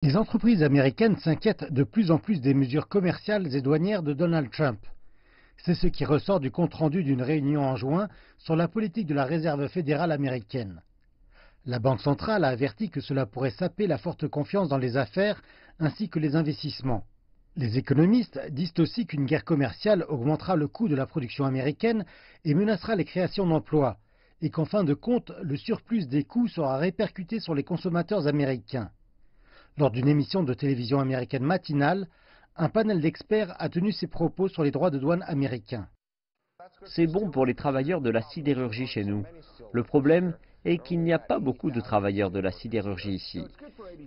Les entreprises américaines s'inquiètent de plus en plus des mesures commerciales et douanières de Donald Trump. C'est ce qui ressort du compte-rendu d'une réunion en juin sur la politique de la Réserve fédérale américaine. La Banque centrale a averti que cela pourrait saper la forte confiance dans les affaires ainsi que les investissements. Les économistes disent aussi qu'une guerre commerciale augmentera le coût de la production américaine et menacera les créations d'emplois, et qu'en fin de compte, le surplus des coûts sera répercuté sur les consommateurs américains. Lors d'une émission de télévision américaine matinale, un panel d'experts a tenu ses propos sur les droits de douane américains. C'est bon pour les travailleurs de la sidérurgie chez nous. Le problème est qu'il n'y a pas beaucoup de travailleurs de la sidérurgie ici.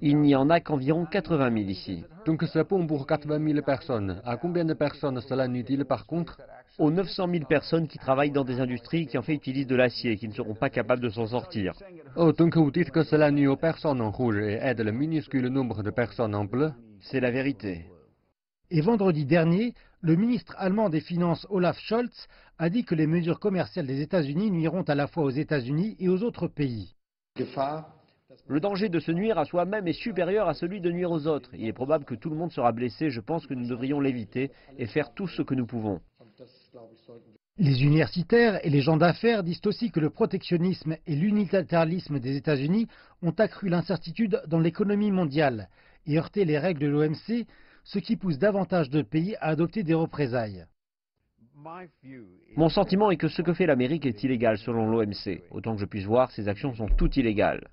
Il n'y en a qu'environ 80 000 ici. Donc c'est bon pour 80 000 personnes. À combien de personnes cela nuit-il par contre? Aux 900 000 personnes qui travaillent dans des industries qui en fait utilisent de l'acier et qui ne seront pas capables de s'en sortir. Oh, donc vous dites que cela nuit aux personnes en rouge et aide le minuscule nombre de personnes en bleu? C'est la vérité. Et vendredi dernier, le ministre allemand des Finances Olaf Scholz a dit que les mesures commerciales des États-Unis nuiront à la fois aux États-Unis et aux autres pays. Le danger de se nuire à soi-même est supérieur à celui de nuire aux autres. Il est probable que tout le monde sera blessé. Je pense que nous devrions l'éviter et faire tout ce que nous pouvons. Les universitaires et les gens d'affaires disent aussi que le protectionnisme et l'unilatéralisme des États-Unis ont accru l'incertitude dans l'économie mondiale et heurté les règles de l'OMC, ce qui pousse davantage de pays à adopter des représailles. Mon sentiment est que ce que fait l'Amérique est illégal selon l'OMC. Autant que je puisse voir, ces actions sont toutes illégales.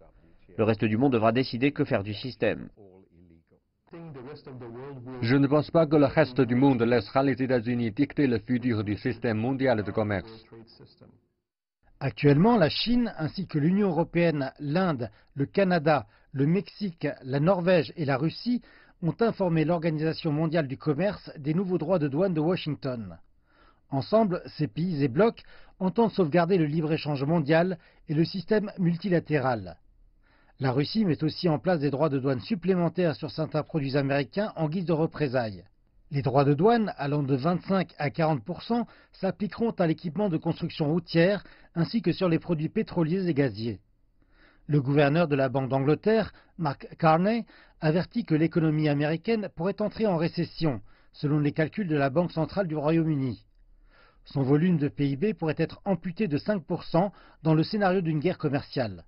Le reste du monde devra décider que faire du système. Je ne pense pas que le reste du monde laissera les États-Unis dicter le futur du système mondial de commerce. Actuellement, la Chine ainsi que l'Union européenne, l'Inde, le Canada, le Mexique, la Norvège et la Russie ont informé l'Organisation mondiale du commerce des nouveaux droits de douane de Washington. Ensemble, ces pays et blocs entendent sauvegarder le libre-échange mondial et le système multilatéral. La Russie met aussi en place des droits de douane supplémentaires sur certains produits américains en guise de représailles. Les droits de douane, allant de 25 à 40%, s'appliqueront à l'équipement de construction routière ainsi que sur les produits pétroliers et gaziers. Le gouverneur de la Banque d'Angleterre, Mark Carney, avertit que l'économie américaine pourrait entrer en récession, selon les calculs de la Banque centrale du Royaume-Uni. Son volume de PIB pourrait être amputé de 5% dans le scénario d'une guerre commerciale.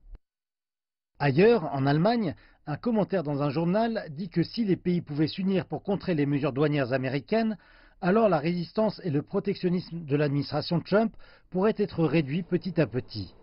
Ailleurs, en Allemagne, un commentaire dans un journal dit que si les pays pouvaient s'unir pour contrer les mesures douanières américaines, alors la résistance et le protectionnisme de l'administration Trump pourraient être réduits petit à petit.